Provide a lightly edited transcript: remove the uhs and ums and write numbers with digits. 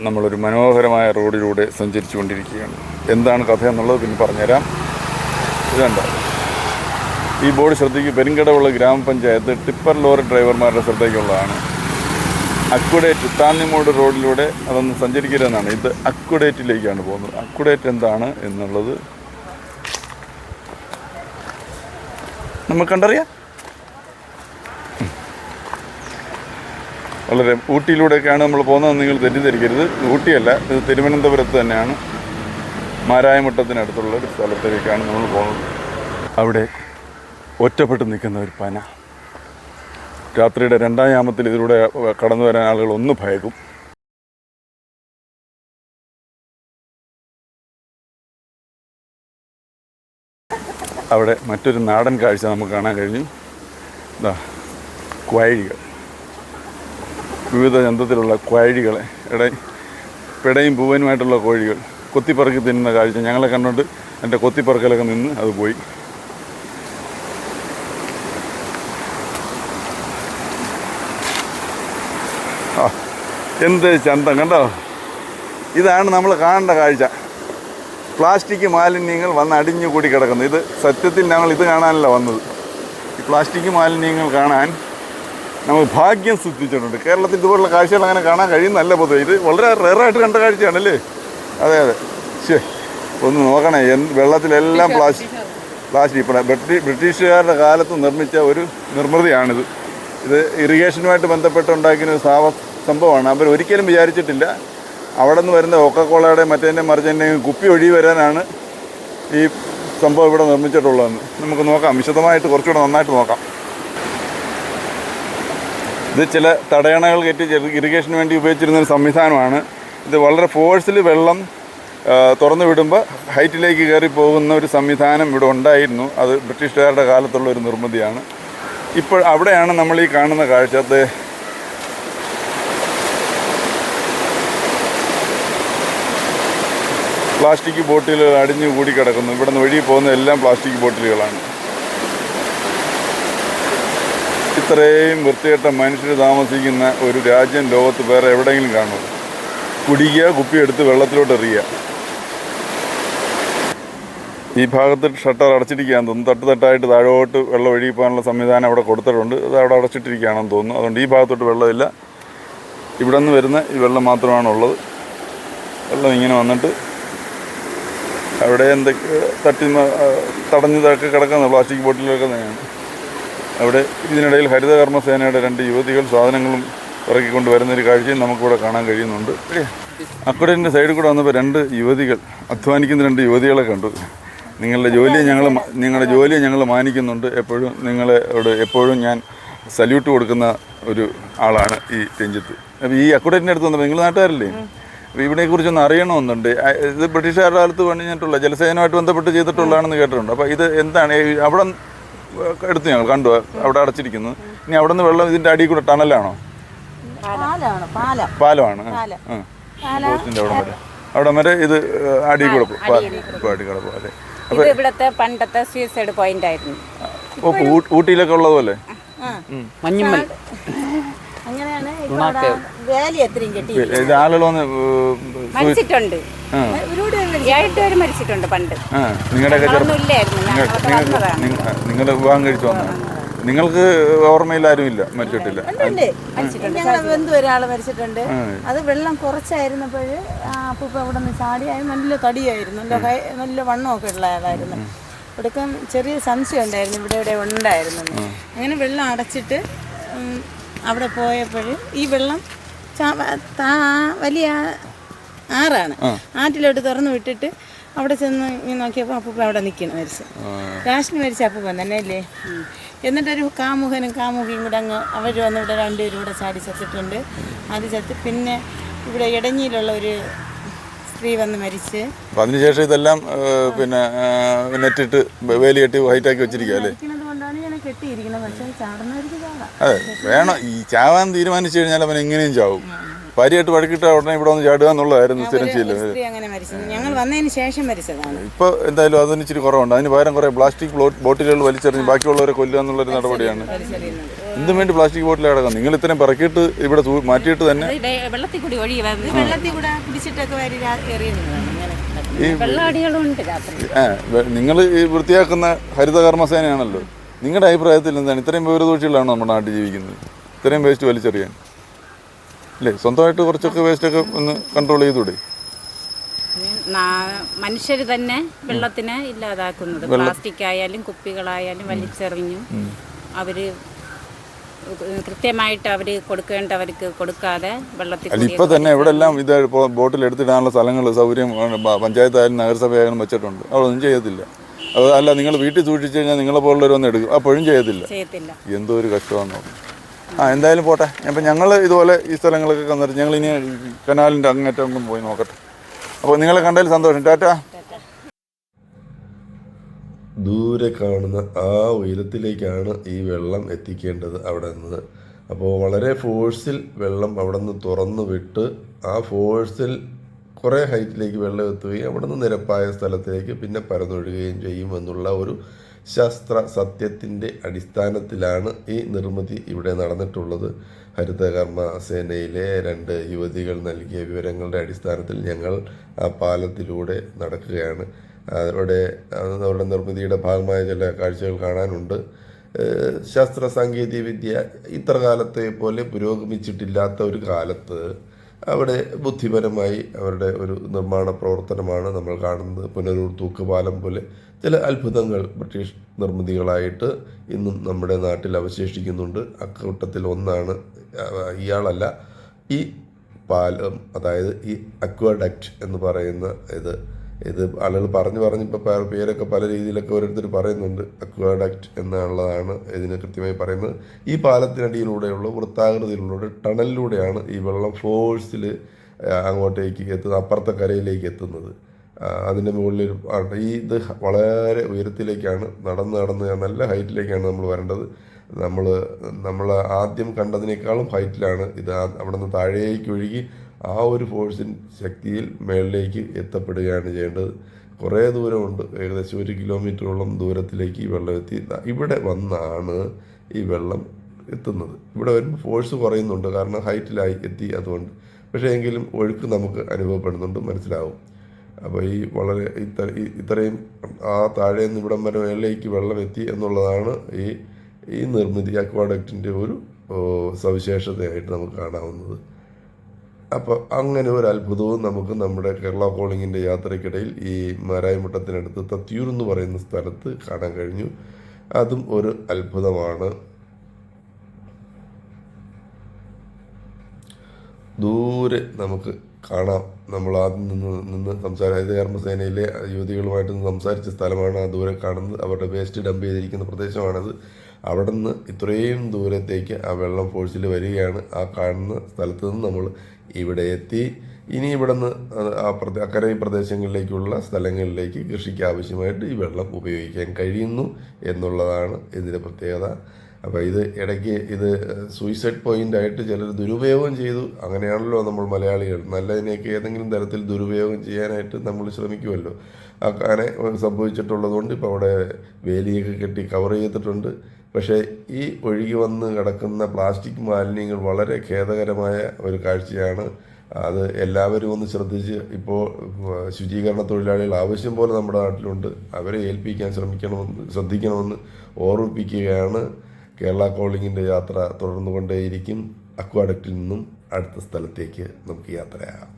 നമ്മളൊരു മനോഹരമായ റോഡിലൂടെ സഞ്ചരിച്ചു കൊണ്ടിരിക്കുകയാണ്. എന്താണ് കഥ എന്നുള്ളത് പിന്നെ പറഞ്ഞുതരാം. ഇതുണ്ട് ഈ ബോർഡ് ശ്രദ്ധയ്ക്ക്. പെരുങ്കടവുള്ള ഗ്രാമപഞ്ചായത്ത് ടിപ്പർ ലോറി ഡ്രൈവർമാരുടെ ശ്രദ്ധയ്ക്കുള്ളതാണ്. അക്വഡേറ്റ് താന്നിമൂട് റോഡിലൂടെ അതൊന്ന് സഞ്ചരിക്കരുതെന്നാണ്. ഇത് അക്വഡേറ്റിലേക്കാണ് പോകുന്നത്. അക്വഡേറ്റ് എന്താണ് എന്നുള്ളത് നമുക്ക് കണ്ടറിയാം. വളരെ ഊട്ടിയിലൂടെയൊക്കെയാണ് നമ്മൾ പോകുന്നതെന്ന് നിങ്ങൾ തെറ്റിദ്ധരിക്കരുത്. ഊട്ടിയല്ല, ഇത് തിരുവനന്തപുരത്ത് തന്നെയാണ്. മാരായമുട്ടത്തിനടുത്തുള്ള ഒരു സ്ഥലത്തേക്കാണ് നമ്മൾ പോകുന്നത്. അവിടെ ഒറ്റപ്പെട്ട് നിൽക്കുന്ന ഒരു പന. രാത്രിയുടെ 2-ാം യാമത്തിൽ ഇതിലൂടെ കടന്നു വരാൻ ആളുകൾ ഒന്ന് ഭയക്കും. അവിടെ മറ്റൊരു നാടൻ കാഴ്ച നമുക്ക് കാണാൻ കഴിഞ്ഞു. ക്വഴികൾ, വിവിധ ചന്തത്തിലുള്ള ക്വഴികളെ, പിടയും പൂവനുമായിട്ടുള്ള കോഴികൾ കൊത്തിപ്പറക്കി തിന്നുന്ന കാഴ്ച ഞങ്ങളെ കണ്ടുകൊണ്ട് എൻ്റെ കൊത്തിപ്പറക്കലൊക്കെ നിന്ന് അത് പോയി. എന്ത് ചന്തം കണ്ടോ! ഇതാണ് നമ്മൾ കാണേണ്ട കാഴ്ച. പ്ലാസ്റ്റിക് മാലിന്യങ്ങൾ വന്ന് അടിഞ്ഞു കൂടി കിടക്കുന്നു. ഇത് സത്യത്തിൽ ഞങ്ങൾ ഇത് കാണാനല്ല വന്നത്. ഈ പ്ലാസ്റ്റിക് മാലിന്യങ്ങൾ കാണാൻ നമ്മൾ ഭാഗ്യം സിദ്ധിച്ചിട്ടുണ്ട്. കേരളത്തിൽ ഇതുപോലുള്ള കാഴ്ചകൾ അങ്ങനെ കാണാൻ കഴിയുന്നല്ല പൊതുവെ. ഇത് വളരെ റെയറായിട്ട് കണ്ട കാഴ്ചയാണല്ലേ? അതെ അതെ. ഒന്ന് നോക്കണേ, വെള്ളത്തിലെല്ലാം പ്ലാസ്റ്റിക്. ഇപ്പോൾ ബ്രിട്ടീഷുകാരുടെ കാലത്ത് നിർമ്മിച്ച ഒരു നിർമ്മിതിയാണിത്. ഇത് ഇറിഗേഷനുമായിട്ട് ബന്ധപ്പെട്ടുണ്ടാക്കിയ സംഭവമാണ്. അവർ ഒരിക്കലും വിചാരിച്ചിട്ടില്ല അവിടെ നിന്ന് വരുന്ന കൊക്കക്കോളയുടെ മറ്റേൻ്റെ മറിച്ചതിൻ്റെയും കുപ്പി ഒഴി വരാനാണ് ഈ സംഭവം ഇവിടെ നിർമ്മിച്ചിട്ടുള്ളതെന്ന്. നമുക്ക് നോക്കാം, വിശദമായിട്ട് കുറച്ചുകൂടെ നന്നായിട്ട് നോക്കാം. ഇത് ചില തടയണകൾ കയറ്റി ഇറിഗേഷന് വേണ്ടി ഉപയോഗിച്ചിരുന്നൊരു സംവിധാനമാണ്. ഇത് വളരെ ഫോഴ്സിൽ വെള്ളം തുറന്നു വിടുമ്പോൾ ഹൈറ്റിലേക്ക് കയറി പോകുന്ന ഒരു സംവിധാനം ഇവിടെ ഉണ്ടായിരുന്നു. അത് ബ്രിട്ടീഷുകാരുടെ കാലത്തുള്ള ഒരു നിർമ്മിതിയാണ്. ഇപ്പോൾ അവിടെയാണ് നമ്മൾ ഈ കാണുന്ന കാഴ്ച. പ്ലാസ്റ്റിക് ബോട്ടിലുകൾ അടിഞ്ഞു കൂടി കിടക്കുന്നു. ഇവിടെ നിന്ന് ഒഴുകി പോകുന്ന എല്ലാം പ്ലാസ്റ്റിക് ബോട്ടിലുകളാണ്. ഇത്രയും വൃത്തികെട്ട മനുഷ്യർ താമസിക്കുന്ന ഒരു രാജ്യം ലോകത്ത് വേറെ എവിടെയെങ്കിലും കാണുമോ? കുടിക്കുക, കുപ്പിയെടുത്ത് വെള്ളത്തിലോട്ട് എറിയുക. ഈ ഭാഗത്ത് ഷട്ടർ അടച്ചിരിക്കുകയാണെന്ന് തോന്നുന്നു. തട്ടായിട്ട് താഴോട്ട് വെള്ളം ഒഴുകി പോകാനുള്ള സംവിധാനം അവിടെ കൊടുത്തിട്ടുണ്ട്. അത് അവിടെ അടച്ചിട്ടിരിക്കുകയാണെന്ന് തോന്നുന്നു. അതുകൊണ്ട് ഈ ഭാഗത്തോട്ട് വെള്ളമില്ല. ഇവിടെ നിന്ന് വരുന്ന ഈ വെള്ളം മാത്രമാണുള്ളത്. വെള്ളം ഇങ്ങനെ വന്നിട്ട് അവിടെ എന്തൊക്കെ തടഞ്ഞതൊക്കെ കിടക്കുന്ന പ്ലാസ്റ്റിക് ബോട്ടിലൊക്കെ തന്നെയാണ്. അവിടെ ഇതിനിടയിൽ ഹരിതകർമ്മസേനയുടെ 2 യുവതികൾ സാധനങ്ങളും ഇറക്കിക്കൊണ്ട് വരുന്നൊരു കാഴ്ചയും നമുക്കിവിടെ കാണാൻ കഴിയുന്നുണ്ട്. അക്വഡേറ്റിൻ്റെ സൈഡിൽ കൂടെ വന്നപ്പോൾ 2 യുവതികൾ, അധ്വാനിക്കുന്ന 2 യുവതികളെ കണ്ടു. നിങ്ങളുടെ ജോലിയെ ഞങ്ങൾ മാനിക്കുന്നുണ്ട്. എപ്പോഴും ഞാൻ സല്യൂട്ട് കൊടുക്കുന്ന ഒരു ആളാണ് ഈ രഞ്ജിത്ത്. അപ്പോൾ ഈ അക്വഡേറ്റിൻ്റെ അടുത്ത് വന്നപ്പോൾ നിങ്ങൾ നാട്ടുകാരല്ലേ, അപ്പോൾ ഇതിനെക്കുറിച്ചൊന്ന് അറിയണമെന്നുണ്ട്. ഇത് ബ്രിട്ടീഷുകാരുടെ കാലത്ത് പണിഞ്ഞിട്ടുള്ള ജലസേനയുമായിട്ട് ബന്ധപ്പെട്ട് ചെയ്തിട്ടുള്ളതാണെന്ന് കേട്ടിട്ടുണ്ട്. അപ്പോൾ ഇത് എന്താണ്? അവിടെ എടുത്ത് ഞങ്ങൾ കണ്ടു, അവിടെ അടച്ചിരിക്കുന്നു. ഇനി അവിടെ നിന്ന് വെള്ളം ഇതിൻ്റെ അടിയിൽ കൂടെ ടണലാണോ? പാലമാണ്. അവിടെ വരെ ഇത് അടിയിൽ കൂടെ പോകും. അതെ. അപ്പോൾ പണ്ടത്തെ സൂയിസൈഡ് പോയിന്റ് ആയിരുന്നു. ഊട്ടിയിലൊക്കെ ഉള്ളതുപോലെ മഞ്ഞുമ്മൽ ഇത് ആളുകളൊന്ന് മരിച്ചിട്ടുണ്ട്. 7 പേര് മരിച്ചിട്ടുണ്ട് പണ്ട്. നിങ്ങളുടെ വിവാഹം കഴിച്ചു വന്ന നിങ്ങൾക്ക് ഓർമ്മയിൽ ആരും ഇല്ല? മരിച്ചിട്ടില്ല. ഒരാള് മരിച്ചിട്ടുണ്ട്. അത് വെള്ളം കുറച്ചായിരുന്നപ്പോൾ അപ്പൂപ്പ അവിടെ നിന്ന് ചാടിയായി. നല്ല തടിയായിരുന്നു, നല്ല വണ്ണമൊക്കെ ഉള്ള ആളായിരുന്നു. ഇവിടെയൊക്കെ ചെറിയ സംശയം ഉണ്ടായിരുന്നു ഇവിടെ ഉണ്ടായിരുന്നു. അങ്ങനെ വെള്ളം അടച്ചിട്ട് അവിടെ പോയപ്പോൾ ഈ വെള്ളം വലിയ ആറാണ്. ആറ്റിലോട്ട് തുറന്നു വിട്ടിട്ട് അവിടെ ചെന്ന് നോക്കിയപ്പോൾ അപ്പൂപ്പ അവിടെ നിൽക്കണം മരിച്ചു. ലാസ്റ്റിന് മരിച്ച അപ്പൂപ്പൻ തന്നെ അല്ലേ. എന്നിട്ടൊരു കാമുകനും കാമുകിയും കൂടെ അവർ വന്ന് ഇവിടെ 2 പേരും കൂടെ ചാടി ചത്തിട്ടുണ്ട്. അത് ചത്ത് പിന്നെ ഇവിടെ ഇടഞ്ഞിയിലുള്ള ഒരു സ്ത്രീ വന്ന് മരിച്ച്. അതിനുശേഷം ഇതെല്ലാം പിന്നെ നെറ്റിട്ട് വേലി കെട്ടി ഹൈറ്റാക്കി വെച്ചിരിക്കുക അല്ലേ? കൊണ്ടാണ് ഞാൻ കെട്ടിയിരിക്കുന്നത്. പക്ഷേ ചാടുന്നവർക്ക് ചാടാം. അതെ, വേണം. ഈ ചാവാൻ തീരുമാനിച്ചു കഴിഞ്ഞാൽ അവൻ എങ്ങനെയും ചാവും. ഭാര്യയായിട്ട് വഴക്കിട്ട ഉടനെ ഇവിടെ വന്ന് ചാടുക എന്നുള്ളതായിരുന്നു സ്ഥിരം ചെയ്യല്. ഞങ്ങൾ വന്നതിന് ശേഷം മരിച്ചതാണ്. ഇപ്പോൾ എന്തായാലും അതിന് ഇച്ചിരി കുറവുണ്ട്. അതിന് പകരം കുറേ പ്ലാസ്റ്റിക് ബോട്ടിലുകൾ വലിച്ചെറിഞ്ഞ് ബാക്കിയുള്ളവരെ കൊല്ലുക എന്നുള്ളൊരു നടപടിയാണ്. എന്തും വേണ്ടി പ്ലാസ്റ്റിക് ബോട്ടിൽ കിടക്കാം. നിങ്ങൾ ഇത്രയും പറക്കിയിട്ട് ഇവിടെ മാറ്റിയിട്ട് തന്നെ വെള്ളത്തിൽ കൂടി ഒഴുകി വെള്ളത്തിൽ കൂടെ പിടിച്ചിട്ടൊക്കെ വരി എറിയുന്നതാണ് ഇങ്ങനെ. ഈ വെള്ളാടികളുണ്ട് രാത്രി. നിങ്ങൾ ഈ വൃത്തിയാക്കുന്ന ഹരിതകർമ്മസേനയാണല്ലോ. നിങ്ങളുടെ അഭിപ്രായത്തിൽ എന്താണ് ഇത്രയും വിവരദോഷികളാണോ നമ്മുടെ നാട്ടിൽ ജീവിക്കുന്നത്? ഇത്രയും വേസ്റ്റ് വലിച്ചെറിയാൻ അല്ലേ? സ്വന്തമായിട്ട് കുറച്ചൊക്കെ വേസ്റ്റൊക്കെ ഒന്ന് കൺട്രോൾ ചെയ്തൂടെ? മനുഷ്യർ തന്നെ വെള്ളത്തിനെ ഇല്ലാതാക്കുന്നത്. പ്ലാസ്റ്റിക് ആയാലും കുപ്പികളായാലും വലിച്ചെറിഞ്ഞു അവര് കൃത്യമായിട്ട് അവര് കൊടുക്കേണ്ടവർക്ക് കൊടുക്കാതെ വെള്ളത്തിൽ അല്ല, ഇപ്പൊ തന്നെ ഇവിടെ എല്ലാം ഇത് ബോട്ടിൽ എടുത്തിടാനുള്ള സ്ഥലങ്ങൾ സൗകര്യം പഞ്ചായത്തായാലും നഗരസഭയായാലും വെച്ചിട്ടുണ്ട്. അതൊന്നും ചെയ്യത്തില്ല. അതല്ല, നിങ്ങൾ വീട്ടിൽ സൂക്ഷിച്ചു കഴിഞ്ഞാൽ നിങ്ങളെ പോലുള്ളവരൊന്നും എടുക്കും, അപ്പോഴും ചെയ്യത്തില്ല. എന്തോ ഒരു കഷ്ടമാണെന്ന് പറഞ്ഞു. എന്തായാലും പോട്ടെ. അപ്പം ഞങ്ങൾ ഇതുപോലെ ഈ സ്ഥലങ്ങളൊക്കെ കണ്ടിട്ട് ഞങ്ങൾ ഇനി കനാലിൻ്റെ അങ്ങേറ്റം പോയി നോക്കട്ടെ. അപ്പോൾ നിങ്ങളെ കണ്ടതിൽ സന്തോഷം. ടാറ്റാ. ദൂരെ കാണുന്ന ആ ഉയരത്തിലേക്കാണ് ഈ വെള്ളം എത്തിക്കേണ്ടത് അവിടെ നിന്ന്. അപ്പോൾ വളരെ ഫോഴ്സിൽ വെള്ളം അവിടെ നിന്ന് തുറന്നു വിട്ട് ആ ഫോഴ്സിൽ കുറേ ഹൈറ്റിലേക്ക് വെള്ളം എത്തുകയും അവിടെ നിന്ന് നിരപ്പായ സ്ഥലത്തേക്ക് പിന്നെ പരന്നൊഴുകുകയും ചെയ്യുമെന്നുള്ള ഒരു ശാസ്ത്ര സത്യത്തിൻ്റെ അടിസ്ഥാനത്തിലാണ് ഈ നിർമ്മിതി ഇവിടെ നടന്നിട്ടുള്ളത്. ഹരിതകർമ്മ സേനയിലെ 2 യുവതികൾ നൽകിയ വിവരങ്ങളുടെ അടിസ്ഥാനത്തിൽ ഞങ്ങൾ ആ പാലത്തിലൂടെ നടക്കുകയാണ്. അവരുടെ നിർമ്മിതിയുടെ ഭാഗമായ ചില കാഴ്ചകൾ കാണാനുണ്ട്. ശാസ്ത്ര സാങ്കേതിക വിദ്യ ഇത്ര കാലത്തെ പോലെ പുരോഗമിച്ചിട്ടില്ലാത്ത ഒരു കാലത്ത് അവിടെ ബുദ്ധിപരമായി അവരുടെ ഒരു നിർമ്മാണ പ്രവർത്തനമാണ് നമ്മൾ കാണുന്നത്. പുനലൂർ തൂക്കുപാലം പോലെ ചില അത്ഭുതങ്ങൾ ബ്രിട്ടീഷ് നിർമ്മിതികളായിട്ട് ഇന്നും നമ്മുടെ നാട്ടിൽ അവശേഷിക്കുന്നുണ്ട്. അക്കൂട്ടത്തിൽ ഒന്നാണ്, ഇയാളല്ല, ഈ പാലം, അതായത് ഈ അക്വാഡക്റ്റ് എന്ന് പറയുന്ന ഇത് ആളുകൾ പറഞ്ഞിപ്പോൾ പേരൊക്കെ പല രീതിയിലൊക്കെ ഓരോരുത്തർ പറയുന്നുണ്ട്. അക്വാഡക്റ്റ് എന്നുള്ളതാണ് ഇതിന് കൃത്യമായി പറയുന്നത്. ഈ പാലത്തിനടിയിലൂടെയുള്ള വൃത്താകൃതിയിലുള്ള ടണലിലൂടെയാണ് ഈ വെള്ളം ഫോഴ്സിൽ അങ്ങോട്ടേക്ക് എത്തുന്നത്, അപ്പുറത്തെ കരയിലേക്ക് എത്തുന്നത്. അതിൻ്റെ മുകളിൽ ഇത് വളരെ ഉയരത്തിലേക്കാണ് നടന്ന് നല്ല ഹൈറ്റിലേക്കാണ് നമ്മൾ വരേണ്ടത്. നമ്മൾ ആദ്യം കണ്ടതിനേക്കാളും ഹൈറ്റിലാണ് ഇത്. അവിടെ നിന്ന് താഴേക്ക് ഒഴുകി ആ ഒരു ഫോഴ്സിൻ ശക്തിയിൽ മേളിലേക്ക് എത്തപ്പെടുകയാണ് ചെയ്യേണ്ടത്. കുറേ ദൂരമുണ്ട്, ഏകദേശം 1 കിലോമീറ്ററോളം ദൂരത്തിലേക്ക് ഈ വെള്ളം എത്തി. ഇവിടെ വന്നാണ് ഈ വെള്ളം എത്തുന്നത്. ഇവിടെ വരുമ്പോൾ ഫോഴ്സ് കുറയുന്നുണ്ട്, കാരണം ഹൈറ്റിലായി എത്തി അതുകൊണ്ട്. പക്ഷേ എങ്കിലും ഒഴുക്ക് നമുക്ക് അനുഭവപ്പെടുന്നുണ്ട്, മനസ്സിലാവും. അപ്പോൾ ഈ വളരെ ഇത്രയും ആ താഴെ നിന്ന് ഇവിടം വരെ മേളിലേക്ക് വെള്ളം എത്തി എന്നുള്ളതാണ് ഈ നിർമ്മിതി അക്വാഡക്റ്റിൻ്റെ ഒരു സവിശേഷതയായിട്ട് നമുക്ക് കാണാവുന്നത്. അപ്പോൾ അങ്ങനെ ഒരു അത്ഭുതവും നമുക്ക് നമ്മുടെ കേരള കോളിങ്ങിൻ്റെ യാത്രയ്ക്കിടയിൽ ഈ മാരായമുട്ടത്തിനടുത്ത് തത്തിയൂർ എന്ന് പറയുന്ന സ്ഥലത്ത് കാണാൻ കഴിഞ്ഞു. അതും ഒരു അത്ഭുതമാണ്. ദൂരെ നമുക്ക് കാണാം. നമ്മൾ ആദ്യം നിന്ന് ഹരിതകർമ്മസേനയിലെ യുവതികളുമായിട്ട് സംസാരിച്ച സ്ഥലമാണ് ആ ദൂരെ കാണുന്നത്. അവരുടെ വേസ്റ്റ് ഡംപ് ചെയ്തിരിക്കുന്ന പ്രദേശമാണത്. അവിടെ നിന്ന് ഇത്രയും ദൂരത്തേക്ക് ആ വെള്ളം ഫോഴ്സിൽ വരികയാണ്. ആ കാണുന്ന സ്ഥലത്ത് നിന്ന് നമ്മൾ ഇവിടെ എത്തി. ഇനി ഇവിടെ നിന്ന് അക്കരെ പ്രദേശങ്ങളിലേക്കുള്ള സ്ഥലങ്ങളിലേക്ക് കൃഷിക്ക് ആവശ്യമായിട്ട് ഈ വെള്ളം ഉപയോഗിക്കാൻ കഴിയുന്നു എന്നുള്ളതാണ് ഇതിൻ്റെ പ്രത്യേകത. അപ്പോൾ ഇടയ്ക്ക് സൂയിസൈഡ് പോയിൻ്റായിട്ട് ചിലർ ദുരുപയോഗം ചെയ്തു. അങ്ങനെയാണല്ലോ നമ്മൾ മലയാളികൾ. നല്ലതിനെയൊക്കെ ഏതെങ്കിലും തരത്തിൽ ദുരുപയോഗം ചെയ്യാനായിട്ട് നമ്മൾ ശ്രമിക്കുമല്ലോ. അങ്ങനെ സംഭവിച്ചിട്ടുള്ളതുകൊണ്ട് ഇപ്പോൾ അവിടെ വേലിയൊക്കെ കെട്ടി കവർ ചെയ്തിട്ടുണ്ട്. പക്ഷേ ഈ ഒഴുകി വന്ന് കിടക്കുന്ന പ്ലാസ്റ്റിക് മാലിന്യങ്ങൾ വളരെ ഖേദകരമായ ഒരു കാഴ്ചയാണ്. അത് എല്ലാവരും ഒന്ന് ശ്രദ്ധിച്ച്, ഇപ്പോൾ ശുചീകരണ തൊഴിലാളികൾ ആവശ്യം പോലെ നമ്മുടെ നാട്ടിലുണ്ട്, അവരെ ഏൽപ്പിക്കാൻ ശ്രദ്ധിക്കണമെന്ന് ഓർമ്മിപ്പിക്കുകയാണ്. കേരള കോളിങ്ങിൻ്റെ യാത്ര തുടർന്നുകൊണ്ടേയിരിക്കും. അക്വാഡക്റ്റിൽ നിന്നും അടുത്ത സ്ഥലത്തേക്ക് നമുക്ക് യാത്രയാകാം.